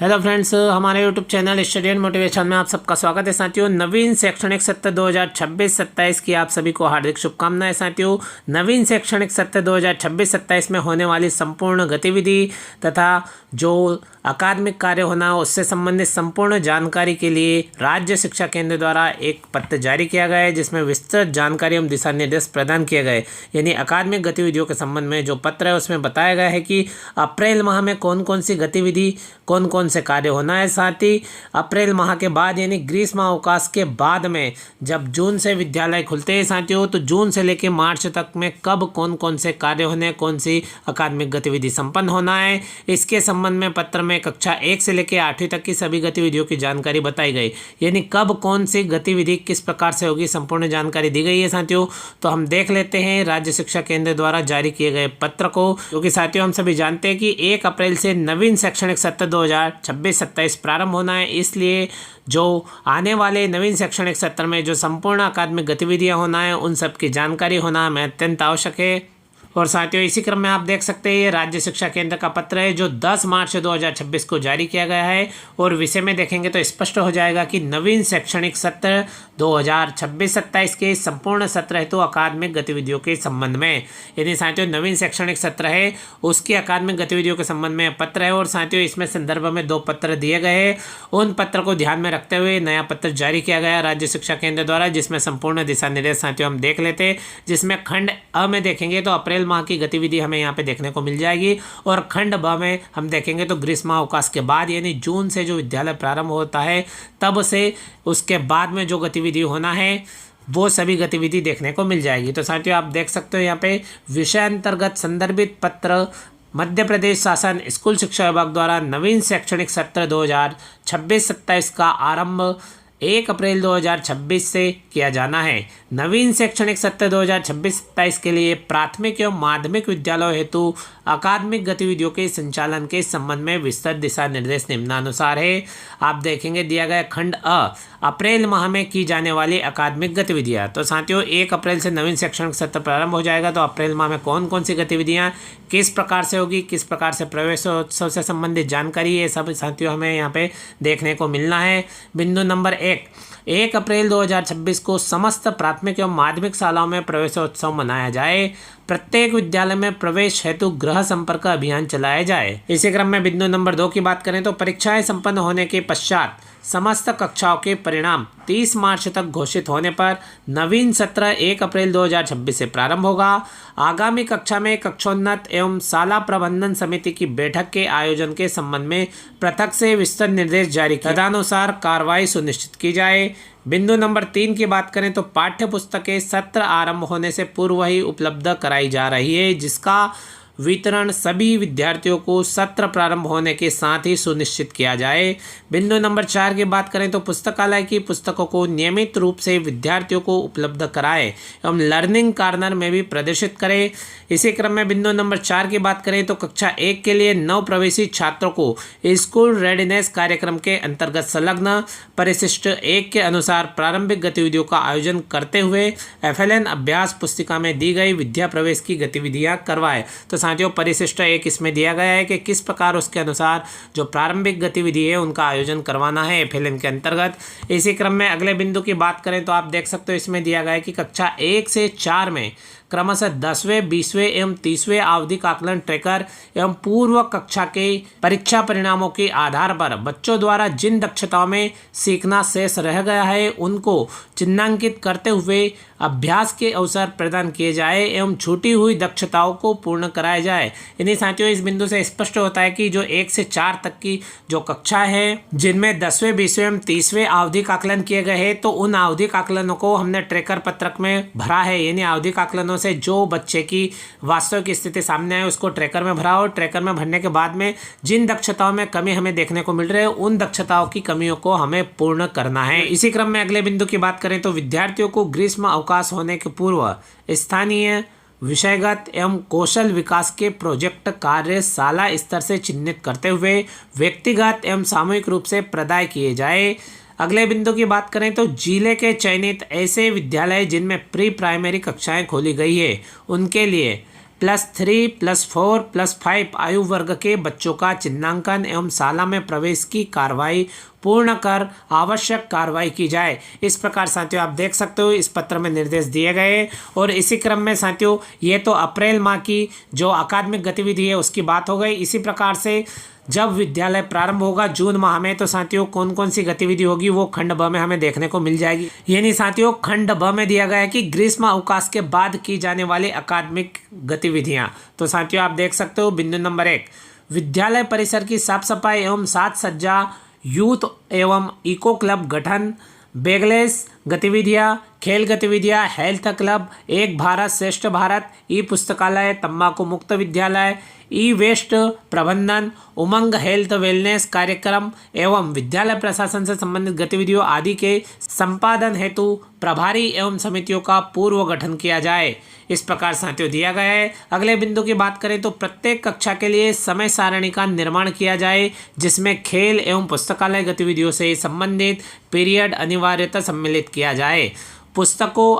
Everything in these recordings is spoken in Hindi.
हेलो फ्रेंड्स, हमारे YouTube channel study and motivation में आप सबका स्वागत है साथियों। नवीन शैक्षणिक सत्र 2026-27 की आप सभी को हार्दिक शुभकामनाएं साथियों। नवीन शैक्षणिक सत्र 2026-27 में होने वाली संपूर्ण गतिविधि तथा जो अकादमिक कार्य होना है उससे संबंधित संपूर्ण जानकारी के लिए राज्य शिक्षा केंद्र द्वारा एक पत्र जारी किया गया है, जिसमें विस्तृत जानकारी एवं दिशा निर्देश प्रदान किए गए। यानी अकादमिक गतिविधियों के संबंध में जो पत्र है उसमें बताया गया है कि अप्रैल माह में कौन कौन सी गतिविधि कौन कौन से कार्य होना है। साथ ही अप्रैल माह के बाद यानी ग्रीष्म अवकाश के बाद में जब जून से विद्यालय खुलते हैं साथियों, तो जून से लेकर मार्च तक में कब कौन कौन से कार्य होने, कौन सी अकादमिक गतिविधि संपन्न होना है, इसके संबंध में पत्र में कक्षा 1 से लेकर 8वीं तक की सभी गतिविधियों की जानकारी बताई गई। यानी कब कौन सी गतिविधि किस प्रकार से होगी, संपूर्ण जानकारी दी गई है साथियों। तो हम देख लेते हैं राज्य शिक्षा केंद्र द्वारा जारी किए गए पत्र को, क्योंकि साथियों हम सभी जानते हैं कि 1 अप्रैल से नवीन शैक्षणिक सत्र 2026-27 प्रारंभ होना है। इसलिए जो आने वाले नवीन शैक्षणिक सत्र में जो संपूर्ण अकादमिक गतिविधियां होना है उन सब की जानकारी होना हमें अत्यंत आवश्यक है। और साथियों इसी क्रम में आप देख सकते हैं ये राज्य शिक्षा केंद्र का पत्र है जो 10 मार्च 2026 को जारी किया गया है। और विषय में देखेंगे तो स्पष्ट हो जाएगा कि नवीन शैक्षणिक सत्र 2026-27 के संपूर्ण सत्र हेतु अकादमिक गतिविधियों के संबंध में, यानी साथियों नवीन शैक्षणिक सत्र है उसकी अकादमिक गतिविधियों के संबंध में पत्र है। और साथियों इसमें संदर्भ में 2 पत्र दिए गए हैं। उन पत्र को ध्यान में रखते हुए नया पत्र जारी किया गया राज्य शिक्षा केंद्र द्वारा, जिसमें संपूर्ण दिशा निर्देश साथियों हम देख लेते हैं। जिसमें खंड अ में देखेंगे तो अप्रैल माह की गतिविधि हमें यहाँ पे देखने को मिल जाएगी। और खंड ब में हम देखेंगे तो ग्रीष्म अवकाश के बाद यानी जून से जो विद्यालय प्रारंभ होता है तब से उसके बाद में जो गतिविधि होना है वो सभी गतिविधि देखने को मिल जाएगी। तो साथियों आप देख सकते हो यहाँ पे विषय अंतर्गत संदर्भित पत्र मध्य प्रदेश शासन स्कूल शिक्षा विभाग द्वारा नवीन शैक्षणिक सत्र 2026-27 का आरंभ 1 अप्रैल 2026 से किया जाना है। नवीन शैक्षणिक सत्र 2026-27 के लिए प्राथमिक एवं माध्यमिक विद्यालयों हेतु अकादमिक गतिविधियों के संचालन के संबंध में विस्तृत दिशा निर्देश निम्नानुसार है। आप देखेंगे दिया गया खंड अ अप्रैल माह में की जाने वाली अकादमिक गतिविधियां। तो साथियों 1 अप्रैल से नवीन शैक्षणिक सत्र प्रारंभ हो जाएगा, तो अप्रैल माह में कौन कौन सी गतिविधियां किस प्रकार से होगी, किस प्रकार से प्रवेशोत्सव से संबंधित जानकारी, ये सब साथियों हमें यहाँ पे देखने को मिलना है। बिंदु नंबर 1 अप्रैल 2026 को समस्त प्राथमिक एवं माध्यमिक शालाओं में प्रवेशोत्सव मनाया जाए। प्रत्येक विद्यालय में प्रवेश हेतु गृह संपर्क अभियान चलाया जाए। इसी क्रम में बिंदु नंबर 2 की बात करें तो परीक्षाएं संपन्न होने के पश्चात समस्त कक्षाओं के परिणाम 30 मार्च तक घोषित होने पर नवीन सत्र 1 अप्रैल 2026 से प्रारंभ होगा। आगामी कक्षा में कक्षोन्नत एवं शाला प्रबंधन समिति की बैठक के आयोजन के संबंध में पृथक से विस्तृत निर्देश जारी किए, तदनुसार कार्रवाई सुनिश्चित की जाए। बिंदु नंबर 3 की बात करें तो पाठ्य पुस्तकें सत्र आरंभ होने से पूर्व ही उपलब्ध कराई जा रही है, जिसका वितरण सभी विद्यार्थियों को सत्र प्रारंभ होने के साथ ही सुनिश्चित किया जाए। बिंदु नंबर 4 की बात करें तो पुस्तकालय की पुस्तकों को नियमित रूप से विद्यार्थियों को उपलब्ध कराएं एवं लर्निंग कॉर्नर में भी प्रदर्शित करें। इसी क्रम में बिंदु नंबर 4 की बात करें तो कक्षा 1 के लिए नव प्रवेशी छात्रों को स्कूल रेडीनेस कार्यक्रम के अंतर्गत संलग्न परिशिष्ट 1 के अनुसार प्रारंभिक गतिविधियों का आयोजन करते हुए FLN अभ्यास पुस्तिका में दी गई विद्या प्रवेश की गतिविधियां करवाएं। तो साथियों परिशिष्ट 1 इसमें दिया गया है कि किस प्रकार उसके अनुसार जो प्रारंभिक गतिविधि है उनका आयोजन करवाना है FLN के अंतर्गत। इसी क्रम में अगले बिंदु की बात करें तो आप देख सकते हो इसमें दिया गया है कि कक्षा 1 से 4 में क्रमशः 10वें, 20वें एवं 30वें आवधिक आकलन ट्रैकर एवं पूर्व कक्षा के परीक्षा परिणामों के आधार पर बच्चों द्वारा जिन दक्षताओं में सीखना शेष रह गया है उनको चिन्हांकित करते हुए अभ्यास के अवसर प्रदान किए जाए एवं छूटी हुई दक्षताओं को पूर्ण कराया जाए। यानी साथियों इस बिंदु से स्पष्ट होता है कि जो 1 से 4 तक की जो कक्षा है जिनमें 10वें, 20वें एवं 30वें आवधिक आकलन किए गए हैं, तो उन आवधिक आकलनों को हमने ट्रैकर पत्रक में भरा है। यानी आवधिक आकलनों से जो बच्चे की वास्तविक स्थिति सामने आए उसको ट्रैकर में भरा और ट्रैकर में भरने के बाद में जिन दक्षताओं में कमी हमें देखने को मिल रही है उन दक्षताओं की कमियों को हमें पूर्ण करना है। इसी क्रम में अगले बिंदु की बात करें तो विद्यार्थियों को ग्रीष्म अवकाश होने के पूर्व स्थानीय विषयगत एवं कौशल विकास के प्रोजेक्ट कार्य शाला स्तर से चिन्हित करते हुए व्यक्तिगत एवं सामूहिक रूप से प्रदाय किए जाए। अगले बिंदु की बात करें तो जिले के चयनित ऐसे विद्यालय जिनमें प्री प्राइमरी कक्षाएं खोली गई है उनके लिए +3 +4 +5 आयु वर्ग के बच्चों का चिन्हांकन एवं शाला में प्रवेश की कार्रवाई पूर्ण कर आवश्यक कार्रवाई की जाए। इस प्रकार साथियों आप देख सकते हो इस पत्र में निर्देश दिए गए। और इसी क्रम में साथियों ये तो अप्रैल माह की जो अकादमिक गतिविधि है उसकी बात हो गई। इसी प्रकार से जब विद्यालय प्रारंभ होगा जून माह में, तो साथियों कौन कौन सी गतिविधि होगी वो खंड ब में हमें देखने को मिल जाएगी। यानी साथियों खंड ब में दिया गया है कि ग्रीष्म अवकाश के बाद की जाने वाली अकादमिक गतिविधियां। तो साथियों आप देख सकते हो बिंदु नंबर 1, विद्यालय परिसर की साफ सफाई एवं साज सज्जा, यूथ एवं इको क्लब गठन, बैगलेस गतिविधियाँ, खेल गतिविधियाँ, हेल्थ क्लब, एक भारत श्रेष्ठ भारत, ई पुस्तकालय, तंबाकू मुक्त विद्यालय, ई वेस्ट प्रबंधन, उमंग हेल्थ वेलनेस कार्यक्रम एवं विद्यालय प्रशासन से संबंधित गतिविधियों आदि के संपादन हेतु प्रभारी एवं समितियों का पूर्व गठन किया जाए। इस प्रकार साथियों दिया गया है। अगले बिंदु की बात करें तो प्रत्येक कक्षा के लिए समय सारणी का निर्माण किया जाए जिसमें खेल एवं पुस्तकालय गतिविधियों से संबंधित पीरियड अनिवार्यता सम्मिलित किया जाए। पुस्तकों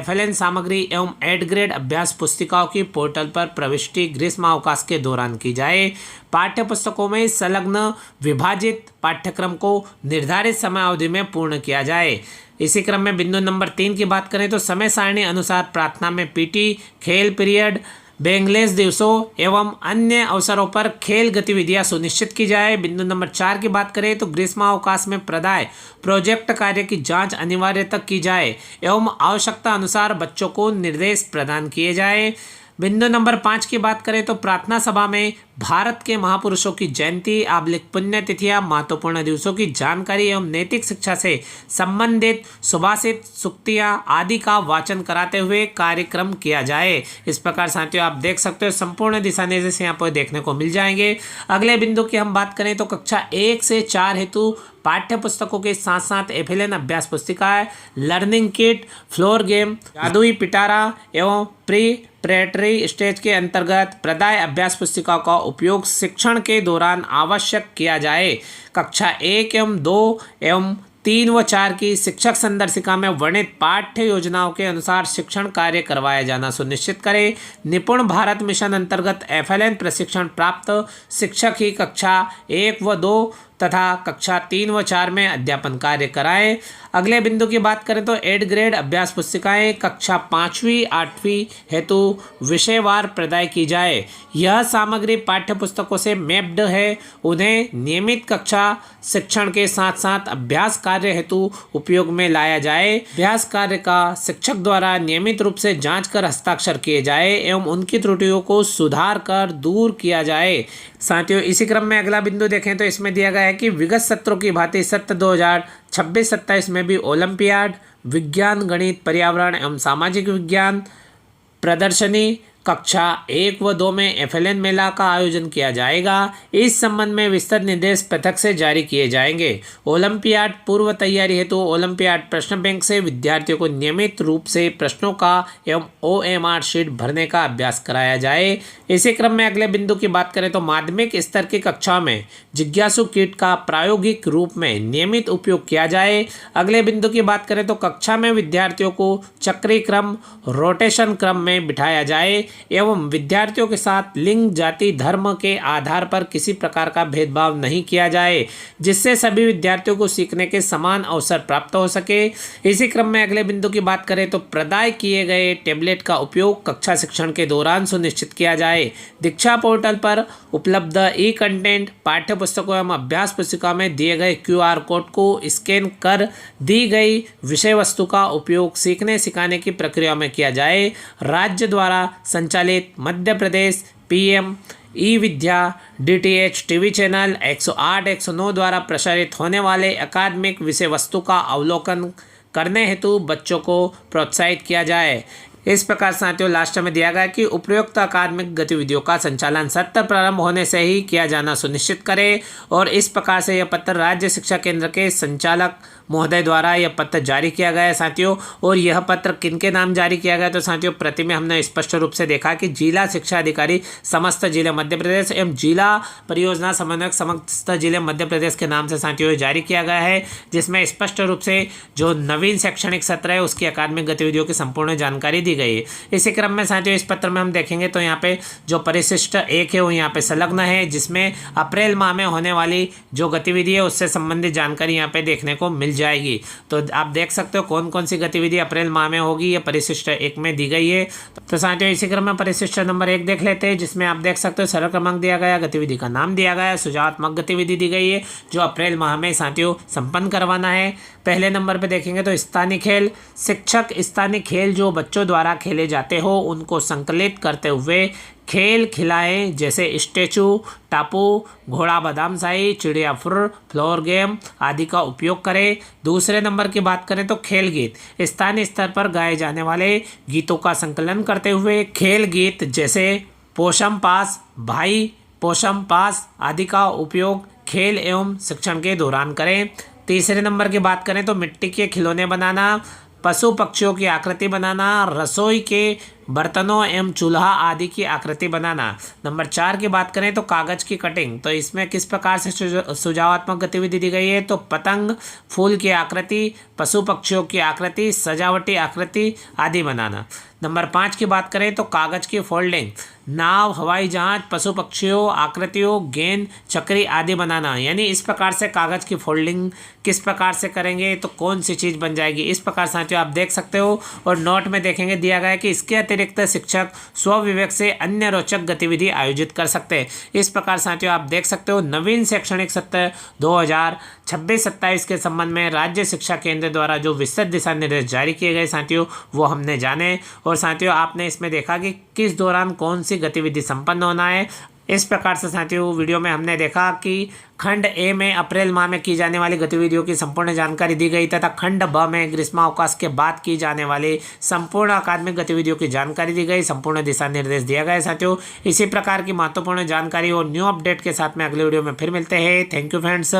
FLN सामग्री एवं एड ग्रेड अभ्यास पुस्तिकाओं की पोर्टल पर प्रविष्टि ग्रीष्मावकाश के दौरान की जाए। पाठ्य पुस्तकों में संलग्न विभाजित पाठ्यक्रम को निर्धारित समय अवधि में पूर्ण किया जाए। इसी क्रम में बिंदु नंबर 3 की बात करें तो समय सारणी अनुसार प्रार्थना में PT, खेल पीरियड, बेंगलेस दिवसों एवं अन्य अवसरों पर खेल गतिविधियां सुनिश्चित की जाए। बिंदु नंबर 4 की बात करें तो ग्रीष्मावकाश में प्रदाय प्रोजेक्ट कार्य की जांच अनिवार्य तक की जाए एवं आवश्यकता अनुसार बच्चों को निर्देश प्रदान किए जाए। बिंदु नंबर 5 की बात करें तो प्रार्थना सभा में भारत के महापुरुषों की जयंती पुण्यतिथियां, महत्वपूर्ण दिवसों की जानकारी एवं नैतिक शिक्षा से संबंधित सुभाषित सूक्तियां आदि का वाचन कराते हुए कार्यक्रम किया जाए। इस प्रकार साथियों आप देख सकते हो संपूर्ण दिशा निर्देश यहाँ पर देखने को मिल जाएंगे। अगले बिंदु की हम बात करें तो कक्षा 1 से 4 हेतु पाठ्य पुस्तकों के साथ साथ FLN अभ्यास पुस्तिकाएं, लर्निंग किट, फ्लोर गेम, जादुई पिटारा एवं प्रेटरी स्टेज के अंतर्गत प्रदाय अभ्यास पुस्तिकाओं का उपयोग शिक्षण के दौरान आवश्यक किया जाए। कक्षा 1 एवं 2 एवं 3 व 4 की शिक्षक संदर्शिका में वर्णित पाठ्य योजनाओं के अनुसार शिक्षण कार्य करवाया जाना सुनिश्चित करें। निपुण भारत मिशन अंतर्गत FLN प्रशिक्षण प्राप्त शिक्षक ही कक्षा 1 व 2 तथा कक्षा 3 व 4 में अध्यापन कार्य कराएं। अगले बिंदु की बात करें तो एड ग्रेड अभ्यास पुस्तिकाएं कक्षा 5वीं 8वीं हेतु विषयवार प्रदाय की जाए। यह सामग्री पाठ्य पुस्तकों से मैप्ड है। उन्हें नियमित कक्षा शिक्षण के साथ साथ अभ्यास कार्य हेतु उपयोग में लाया जाए। अभ्यास कार्य का शिक्षक द्वारा नियमित रूप से जांच कर हस्ताक्षर किए जाए एवं उनकी त्रुटियों को सुधार कर दूर किया जाए। साथियों इसी क्रम में अगला बिंदु देखें तो इसमें दिया गया है कि विगत सत्रों की भांति सत्र 2026-27 में भी ओलंपियाड, विज्ञान, गणित, पर्यावरण एवं सामाजिक विज्ञान प्रदर्शनी कक्षा 1 व 2 में FLN मेला का आयोजन किया जाएगा। इस संबंध में विस्तृत निर्देश पृथक से जारी किए जाएंगे। ओलंपियाड पूर्व तैयारी हेतु ओलंपियाड प्रश्न बैंक से विद्यार्थियों को नियमित रूप से प्रश्नों का एवं OMR शीट भरने का अभ्यास कराया जाए। इसी क्रम में अगले बिंदु की बात करें तो माध्यमिक स्तर की कक्षाओं में जिज्ञासु किट का प्रायोगिक रूप में नियमित उपयोग किया जाए। अगले बिंदु की बात करें तो कक्षा में विद्यार्थियों को चक्रीय क्रम रोटेशन क्रम में बिठाया जाए एवं विद्यार्थियों के साथ लिंग, जाति, धर्म के आधार पर किसी प्रकार का भेदभाव नहीं किया जाए, जिससे सभी विद्यार्थियों को सीखने के समान अवसर प्राप्त हो सके। इसी क्रम में अगले बिंदु की बात करें तो प्रदाय किए गए टैबलेट का उपयोग कक्षा शिक्षण के दौरान सुनिश्चित किया जाए। दीक्षा पोर्टल पर उपलब्ध ई कंटेंट पाठ्य पुस्तकों एवं अभ्यास पुस्तिका में दिए गए QR कोड को स्कैन कर दी गई विषय वस्तु का उपयोग सीखने सिखाने की प्रक्रिया में किया जाए। राज्य द्वारा संचालित मध्य प्रदेश PM ई विद्या DTH टीवी चैनल 108 109 द्वारा प्रसारित होने वाले अकादमिक विषय वस्तु का अवलोकन करने हेतु बच्चों को प्रोत्साहित किया जाए। इस प्रकार साथियों लास्ट में दिया गया कि उपयुक्त अकादमिक गतिविधियों का संचालन सत्र प्रारंभ होने से ही किया जाना सुनिश्चित करें। और इस प्रकार से यह पत्र राज्य शिक्षा केंद्र के संचालक महोदय द्वारा यह पत्र जारी किया गया है साथियों। और यह पत्र किनके नाम जारी किया गया तो साथियों प्रति में हमने स्पष्ट रूप से देखा कि जिला शिक्षा अधिकारी समस्त जिले मध्य प्रदेश एवं जिला परियोजना समन्वयक समस्त जिले मध्य प्रदेश के नाम से साथियों जारी किया गया है, जिसमें स्पष्ट रूप से जो नवीन शैक्षणिक सत्र है उसकी अकादमिक गतिविधियों की संपूर्ण जानकारी दी गई है। इसी क्रम में साथियों इस पत्र में हम देखेंगे तो यहाँ पे जो परिशिष्ट 1 है वो यहाँ पे संलग्न है, जिसमें अप्रैल माह में होने वाली जो गतिविधि है उससे संबंधित जानकारी यहाँ पे देखने को मिल जाएगी। तो आप देख सकते हो कौन कौन सी गतिविधि अप्रैल माह में होगी, ये परिशिष्ट 1 में दी गई है। तो साथियों इसी क्रम में परिशिष्ट नंबर 1 देख लेते हैं, जिसमें आप देख सकते हो सरल क्रमांक दिया गया, गतिविधि का नाम दिया गया, सुझावात्मक गतिविधि दी गई है जो अप्रैल माह में साथियों संपन्न करवाना है। पहले नंबर पे देखेंगे तो स्थानीय खेल। शिक्षक स्थानीय खेल जो बच्चों द्वारा खेले जाते हो उनको संकलित करते हुए खेल खिलाएं, जैसे स्टैचू, टापू, घोड़ा बादाम शाही, चिड़िया फुर, फ्लोर गेम आदि का उपयोग करें। दूसरे नंबर की बात करें तो खेल गीत। स्थानीय स्तर पर गाए जाने वाले गीतों का संकलन करते हुए खेल गीत जैसे पोषम पास, भाई पोषम पास आदि का उपयोग खेल एवं शिक्षण के दौरान करें। तीसरे नंबर की बात करें तो मिट्टी के खिलौने बनाना, पशु पक्षियों की आकृति बनाना, रसोई के बर्तनों एवं चूल्हा आदि की आकृति बनाना। नंबर 4 की बात करें तो कागज की कटिंग। तो इसमें किस प्रकार से सुझावात्मक गतिविधि दी गई है, तो पतंग, फूल की आकृति, पशु पक्षियों की आकृति, सजावटी आकृति आदि बनाना। नंबर 5 की बात करें तो कागज की फोल्डिंग, नाव, हवाई जहाज, पशु पक्षियों, आकृतियों, गेंद, चक्री आदि बनाना। यानी इस प्रकार से कागज की फोल्डिंग किस प्रकार से करेंगे तो कौन सी चीज़ बन जाएगी, इस प्रकार साथियों आप देख सकते हो। और नोट में देखेंगे दिया गया है कि इसके अतिरिक्त शिक्षक स्वविवेक से अन्य रोचक गतिविधि आयोजित कर सकते हैं। इस प्रकार साथियों आप देख सकते हो नवीन शैक्षणिक सत्र 2026-27 के संबंध में राज्य शिक्षा केंद्र द्वारा जो विस्तृत दिशा निर्देश जारी किए गए साथियों वो हमने जाने। और साथियों आपने इसमें देखा कि किस दौरान कौन सी गतिविधि संपन्न होना है। इस प्रकार से साथियों वीडियो में हमने देखा कि खंड ए में अप्रैल माह में की जाने वाली गतिविधियों की संपूर्ण जानकारी दी गई तथा खंड ब में ग्रीष्मावकाश के बाद की जाने वाली संपूर्ण अकादमिक गतिविधियों की जानकारी दी गई, संपूर्ण दिशा निर्देश दिया गया साथियों। इसी प्रकार की महत्वपूर्ण जानकारी और न्यू अपडेट के साथ में अगले वीडियो में फिर मिलते हैं। Thank you friends.